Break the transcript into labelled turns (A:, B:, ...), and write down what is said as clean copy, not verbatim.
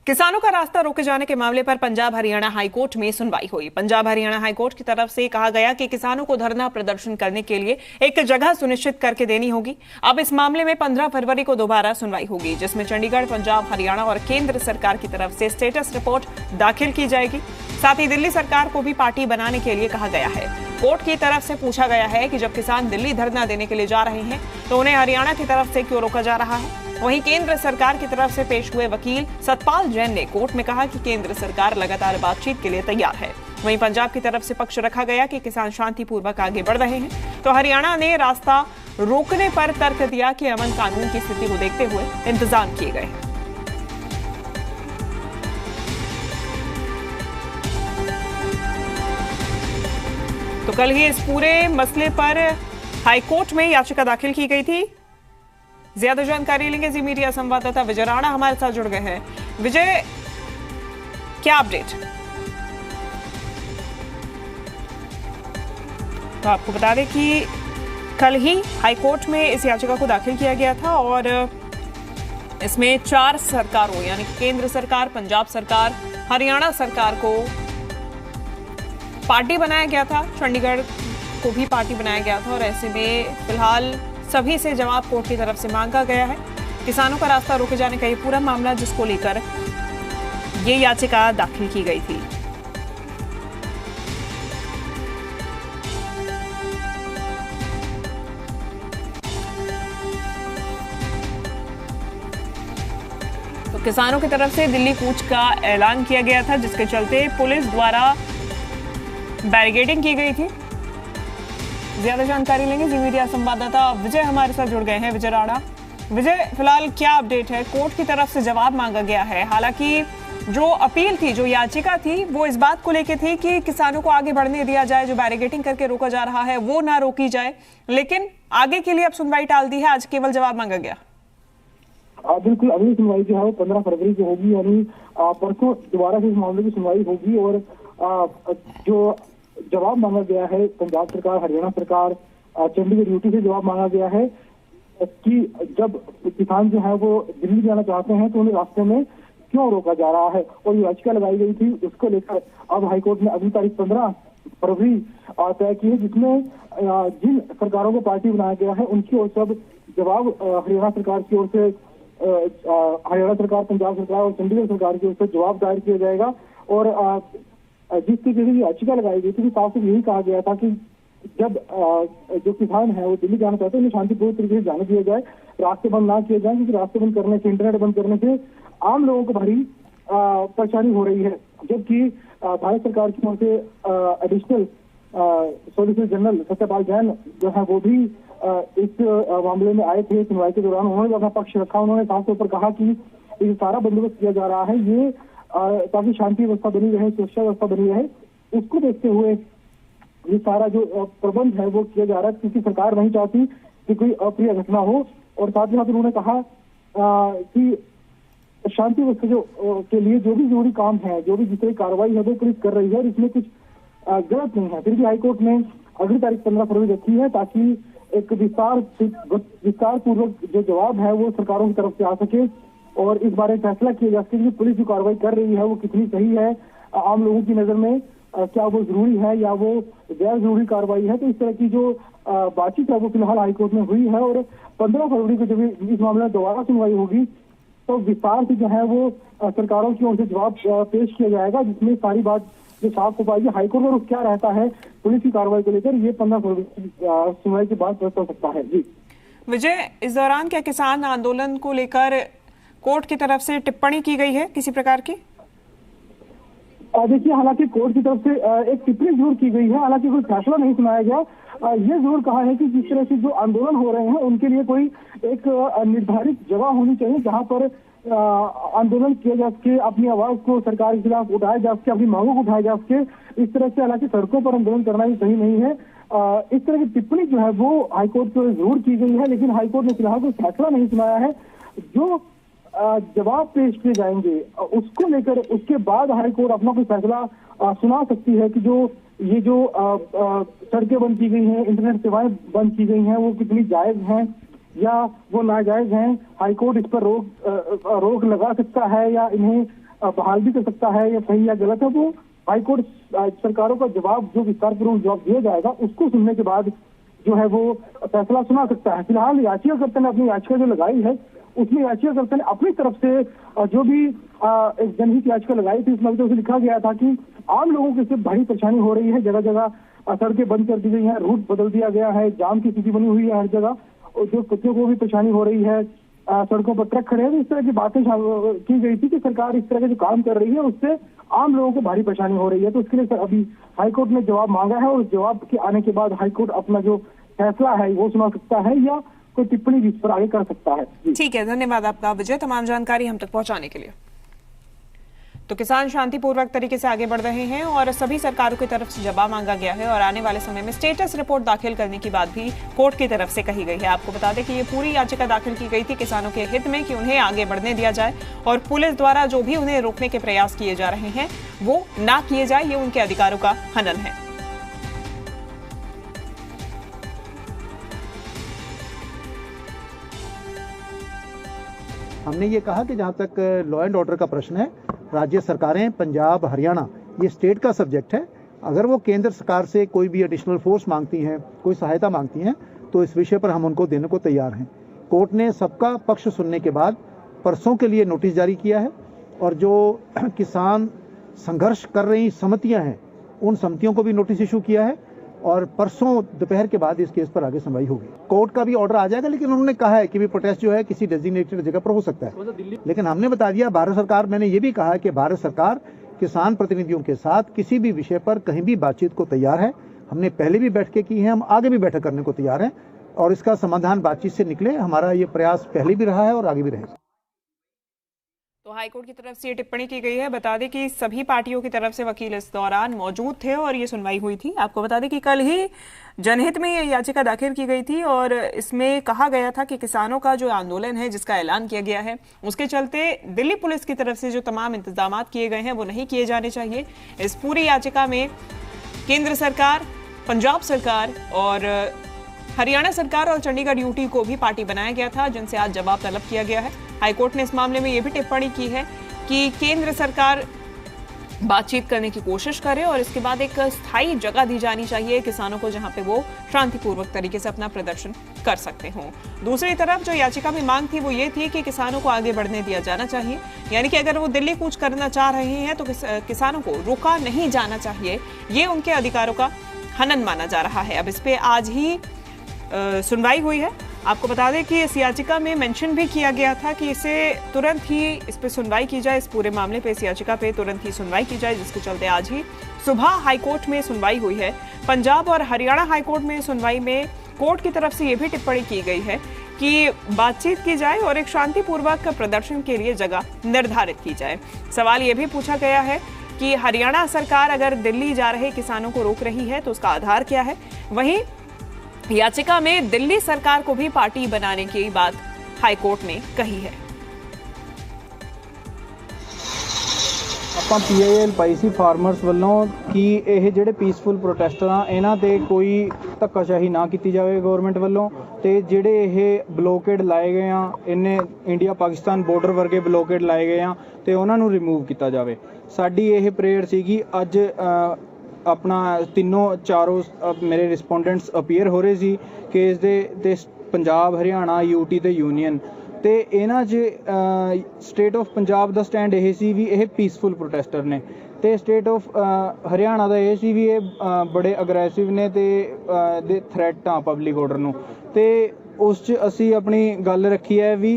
A: किसानों का रास्ता रोके जाने के मामले पर पंजाब हरियाणा हाईकोर्ट में सुनवाई हुई। पंजाब हरियाणा हाईकोर्ट की तरफ से कहा गया कि किसानों को धरना प्रदर्शन करने के लिए एक जगह सुनिश्चित करके देनी होगी। अब इस मामले में 15 फरवरी को दोबारा सुनवाई होगी, जिसमें चंडीगढ़, पंजाब, हरियाणा और केंद्र सरकार की तरफ से स्टेटस रिपोर्ट दाखिल की जाएगी। साथ ही दिल्ली सरकार को भी पार्टी बनाने के लिए कहा गया है। कोर्ट की तरफ से पूछा गया है कि जब किसान दिल्ली धरना देने के लिए जा रहे हैं तो उन्हें हरियाणा की तरफ से क्यों रोका जा रहा है। वहीं केंद्र सरकार की तरफ से पेश हुए वकील सतपाल जैन ने कोर्ट में कहा कि केंद्र सरकार लगातार बातचीत के लिए तैयार है। वहीं पंजाब की तरफ से पक्ष रखा गया कि किसान शांतिपूर्वक आगे बढ़ रहे हैं, तो हरियाणा ने रास्ता रोकने पर तर्क दिया कि अमन कानून की स्थिति को देखते हुए इंतजाम किए गए हैं। तो कल ही इस पूरे मसले पर हाईकोर्ट में याचिका दाखिल की गई थी। ज्यादा जानकारी लेंगे जी मीडिया संवाददाता विजय राणा हमारे साथ जुड़ गए हैं। विजय, क्या अपडेट? तो आपको बता दें कि कल ही हाईकोर्ट में इस याचिका को दाखिल किया गया था और इसमें 4 सरकारों यानी केंद्र सरकार, पंजाब सरकार, हरियाणा सरकार को पार्टी बनाया गया था, चंडीगढ़ को भी पार्टी बनाया गया था और ऐसे में फिलहाल सभी से जवाब कोर्ट की तरफ से मांगा गया है। किसानों का रास्ता रोके जाने का ये पूरा मामला जिसको लेकर ये याचिका दाखिल की गई थी। तो किसानों की तरफ से दिल्ली कूच का ऐलान किया गया था, जिसके चलते पुलिस द्वारा बैरिकेडिंग की गई थी। ज्यादा जानकारी लेंगे जी मीडिया संवाददाता विजय हमारे साथ जुड़ गए हैं। विजय राणा, विजय, फिलहाल क्या अपडेट है? कोर्ट की तरफ से जवाब मांगा गया है। हालांकि जो अपील थी, जो याचिका थी, वो इस बात को लेकर थी कि किसानों को आगे बढ़ने दिया जाए, जो बैरिकेडिंग करके रोका जा रहा है वो ना रोकी जाए, लेकिन आगे के लिए अब सुनवाई टाल दी है। आज केवल जवाब मांगा गया।
B: बिल्कुल, अगली सुनवाई जो है वो 15 फरवरी को होगी, यानी परसों दोबारा से इस मामले की सुनवाई होगी। और जो जवाब मांगा गया है पंजाब सरकार, हरियाणा सरकार, चंडीगढ़ यूटी से जवाब मांगा गया है कि जब किसान जो है वो दिल्ली जाना चाहते हैं तो उन्हें रास्ते में क्यों रोका जा रहा है। और याचिका लगाई गई थी, उसको लेकर अब हाईकोर्ट ने अगली तारीख 15 फरवरी तय की है, जिसमें जिन सरकारों को पार्टी बनाया गया है उनकी ओर से अब जवाब हरियाणा सरकार की ओर से, हरियाणा सरकार, पंजाब सरकार और चंडीगढ़ सरकार की ओर से जवाब दायर किया जाएगा। और जिस तरीके से याचिका लगाई गई थी, साफ यही कहा गया था कि जब जो किसान है वो दिल्ली जाना चाहते हैं उन्हें शांतिपूर्ण तरीके से जाने दिया जाए, रास्ते बंद ना किए जाए, क्योंकि रास्ते बंद करने से, इंटरनेट बंद करने से आम लोगों को भारी परेशानी हो रही है। जबकि भारत सरकार की ओर से additional solicitor general Satyapal Jain जो है वो भी इस मामले में आए थे। सुनवाई के दौरान उन्होंने अपना पक्ष रखा। उन्होंने साफ तौर पर कहा कि ये सारा बंदोबस्त किया जा रहा है, ये ताकि शांति व्यवस्था बनी रहे, सुरक्षा व्यवस्था बनी रहे, उसको देखते हुए ये सारा जो प्रबंध है वो किया जा रहा है, क्योंकि सरकार नहीं चाहती कि कोई अप्रिय घटना हो। और साथ ही साथ उन्होंने कहा कि शांति व्यवस्था जो के लिए जो भी जरूरी काम है, जो भी जितनी कार्रवाई है वो पुलिस कर रही है और इसमें कुछ गलत नहीं है। फिर भी हाईकोर्ट ने अगली तारीख 15 फरवरी रखी है ताकि एक विस्तार पूर्वक जो जवाब है वो सरकारों की तरफ से आ सके और इस बारे में फैसला किया जा सके कि पुलिस जो कार्रवाई कर रही है वो कितनी सही है, आम लोगों की नजर में क्या वो जरूरी है या वो गैर जरूरी कार्रवाई है। तो इस तरह की जो बातचीत है वो फिलहाल हाईकोर्ट में हुई है और 15 फरवरी को जब इस मामले में दोबारा सुनवाई होगी तो विस्तार से जो है वो सरकारों की ओर से जवाब पेश किया जाएगा, जिसमें सारी बात जो साफ हो पाएगी। हाईकोर्ट में क्या रहता है पुलिस की कार्रवाई को लेकर, ये 15 फरवरी सुनवाई के बाद हो सकता है। जी
A: विजय, इस दौरान क्या किसान आंदोलन को लेकर कोर्ट की तरफ से टिप्पणी की गई है किसी प्रकार की?
B: देखिए, हालांकि कोर्ट की तरफ से एक टिप्पणी जरूर की गई है, हालांकि कोई फैसला नहीं सुनाया गया। ये जरूर कहा है कि जिस तरह से जो आंदोलन हो रहे हैं उनके लिए कोई एक निर्धारित जगह होनी चाहिए जहां पर आंदोलन किया जा सके, अपनी आवाज को सरकार के खिलाफ उठाया जा सके, अपनी मांगों को उठाया जा सके। इस तरह से हालांकि सड़कों पर आंदोलन करना भी सही नहीं है। इस तरह की टिप्पणी जो है वो हाईकोर्ट को जरूर की गई है, लेकिन हाईकोर्ट ने फिलहाल कोई फैसला नहीं सुनाया है। जो जवाब पेश किए जाएंगे उसको लेकर उसके बाद हाईकोर्ट अपना कोई फैसला सुना सकती है कि जो ये सड़कें बंद की गई हैं, इंटरनेट सेवाएं बंद की गई हैं, वो कितनी जायज हैं या वो नाजायज हैं, हाईकोर्ट इस पर रोक लगा सकता है या इन्हें बहाल भी कर सकता है, या सही या गलत है, वो हाईकोर्ट सरकारों का जवाब जो विस्तारपूर्वक जवाब दिया जाएगा उसको सुनने के बाद जो है वो फैसला सुना सकता है। फिलहाल याचिकाकर्ता ने अपनी याचिका जो लगाई है उसमें याचिकाकर्ता ने अपनी तरफ से जो भी एक जनहित याचिका लगाई थी उसमें तो लिखा गया था कि आम लोगों की इससे भारी परेशानी हो रही है, जगह जगह सड़कें बंद कर दी गई हैं, रूट बदल दिया गया है, जाम की स्थिति बनी हुई है हर जगह, और जो कुत्तों को भी परेशानी हो रही है, सड़कों पर ट्रक खड़े हैं। इस तरह की बातें की गई थी कि सरकार इस तरह के जो काम कर रही है उससे आम लोगों को भारी परेशानी हो रही है। तो इसके लिए अभी हाईकोर्ट ने जवाब मांगा है और जवाब के आने के बाद हाईकोर्ट अपना जो फैसला है वो सुना सकता है या कोई टिप्पणी भी इस पर आगे कर सकता है।
A: ठीक है, धन्यवाद आपका विजय, तमाम जानकारी हम तक पहुंचाने के लिए। तो किसान शांतिपूर्वक तरीके से आगे बढ़ रहे हैं और सभी सरकारों की तरफ से जवाब मांगा गया है और आने वाले समय में स्टेटस रिपोर्ट दाखिल करने की बात भी कोर्ट की तरफ से कही गई है। आपको बता दें कि ये पूरी याचिका दाखिल की गई थी किसानों के हित में कि उन्हें आगे बढ़ने दिया जाए और पुलिस द्वारा जो भी उन्हें रोकने के प्रयास किए जा रहे हैं वो ना किए जाए, ये उनके अधिकारों का हनन है।
C: हमने ये कहा कि जहाँ तक लॉ एंड ऑर्डर का प्रश्न है, राज्य सरकारें पंजाब हरियाणा ये स्टेट का सब्जेक्ट है। अगर वो केंद्र सरकार से कोई भी एडिशनल फोर्स मांगती हैं, कोई सहायता मांगती हैं, तो इस विषय पर हम उनको देने को तैयार हैं। कोर्ट ने सबका पक्ष सुनने के बाद परसों के लिए नोटिस जारी किया है और जो किसान संघर्ष कर रही समितियां हैं उन समितियों को भी नोटिस इशू किया है और परसों दोपहर के बाद इस केस पर आगे सुनवाई होगी। कोर्ट का भी ऑर्डर आ जाएगा, लेकिन उन्होंने कहा है कि भी प्रोटेस्ट जो है किसी डेजिग्नेटेड जगह पर हो सकता है। लेकिन हमने बता दिया भारत सरकार, मैंने ये भी कहा कि भारत सरकार किसान प्रतिनिधियों के साथ किसी भी विषय पर कहीं भी बातचीत को तैयार है। हमने पहले भी बैठकें की हैं, हम आगे भी बैठक करने को तैयार हैं और इसका समाधान बातचीत से निकले, हमारा ये प्रयास पहले भी रहा है और आगे भी रहेगा।
A: तो हाईकोर्ट की तरफ से ये टिप्पणी की गई है। बता दें कि सभी पार्टियों की तरफ से वकील इस दौरान मौजूद थे और ये सुनवाई हुई थी। आपको बता दें कि कल ही जनहित में ये याचिका दाखिल की गई थी और इसमें कहा गया था कि किसानों का जो आंदोलन है जिसका ऐलान किया गया है उसके चलते दिल्ली पुलिस की तरफ से जो तमाम इंतजाम किए गए हैं वो नहीं किए जाने चाहिए। इस पूरी याचिका में केंद्र सरकार, पंजाब सरकार और हरियाणा सरकार और चंडीगढ़ यूटी को भी पार्टी बनाया गया था, जिनसे आज जवाब तलब किया गया है। हाईकोर्ट ने इस मामले में यह भी टिप्पणी की है कि केंद्र सरकार बातचीत करने की कोशिश करे और इसके बाद एक स्थायी जगह दी जानी चाहिए किसानों को जहां पे वो शांतिपूर्वक तरीके से अपना प्रदर्शन कर सकते हों। दूसरी तरफ जो याचिका में मांग थी वो ये थी कि किसानों को आगे बढ़ने दिया जाना चाहिए, यानी कि अगर वो दिल्ली कूच करना चाह रहे हैं तो किसानों को रोका नहीं जाना चाहिए। ये उनके अधिकारों का हनन माना जा रहा है। अब इस पे आज ही सुनवाई हुई है। आपको बता दें कि इस याचिका में मेंशन भी किया गया था कि इसे तुरंत ही इस पे सुनवाई की जाए, इस पूरे मामले पे, इस याचिका पे तुरंत ही सुनवाई की जाए, जिसके चलते आज ही सुबह हाईकोर्ट में सुनवाई हुई है। पंजाब और हरियाणा हाईकोर्ट में सुनवाई में कोर्ट की तरफ से ये भी टिप्पणी की गई है कि बातचीत की जाए और एक शांतिपूर्वक प्रदर्शन के लिए जगह निर्धारित की जाए। सवाल ये भी पूछा गया है कि हरियाणा सरकार अगर दिल्ली जा रहे किसानों को रोक रही है तो उसका आधार क्या है। वहीं याचिका में दिल्ली सरकार को भी पार्टी बनाने की बात हाईकोर्ट ने कही है।
D: ਆਪਾਂ PIL ਪਾਈ ਸੀ ਫਾਰਮਰਸ ਵੱਲੋਂ ਕਿ ਇਹ ਜਿਹੜੇ ਪੀਸਫੁਲ ਪ੍ਰੋਟੈਸਟਰ ਆ ਇਹਨਾਂ ਤੇ ਕੋਈ ਧੱਕਾਸ਼ਾਹੀ ਨਾ ਕੀਤੀ ਜਾਵੇ ਗਵਰਨਮੈਂਟ ਵੱਲੋਂ, ਤੇ ਜਿਹੜੇ ਇਹ ਬਲੋਕੇਡ ਲਾਏ ਗਏ ਆ ਇਹਨੇ ਇੰਡੀਆ ਪਾਕਿਸਤਾਨ ਬਾਰਡਰ ਵਰਗੇ ਬਲੋਕੇਡ ਲਾਏ ਗਏ ਆ ਤੇ ਉਹਨਾਂ ਨੂੰ ਰਿਮੂਵ ਕੀਤਾ ਜਾਵੇ। ਸਾਡੀ ਇਹ ਪ੍ਰੇਅਰ ਸੀਗੀ। ਅੱਜ अपना तीनों चारों मेरे रिस्पोंडेंट्स अपीयर हो रहे सी केस दे पंजाब हरियाणा यूटी ते यूनियन ते इन्हां 'च स्टेट ऑफ पंजाब दा स्टैंड ये सी भी ये पीसफुल प्रोटेस्टर ने ते स्टेट ऑफ हरियाणा दा ये सी भी ये बड़े अग्रैसिव ने ते दे थ्रैट आ पब्लिक ऑर्डर नूं ते उस 'च असी अपनी गल रखी है भी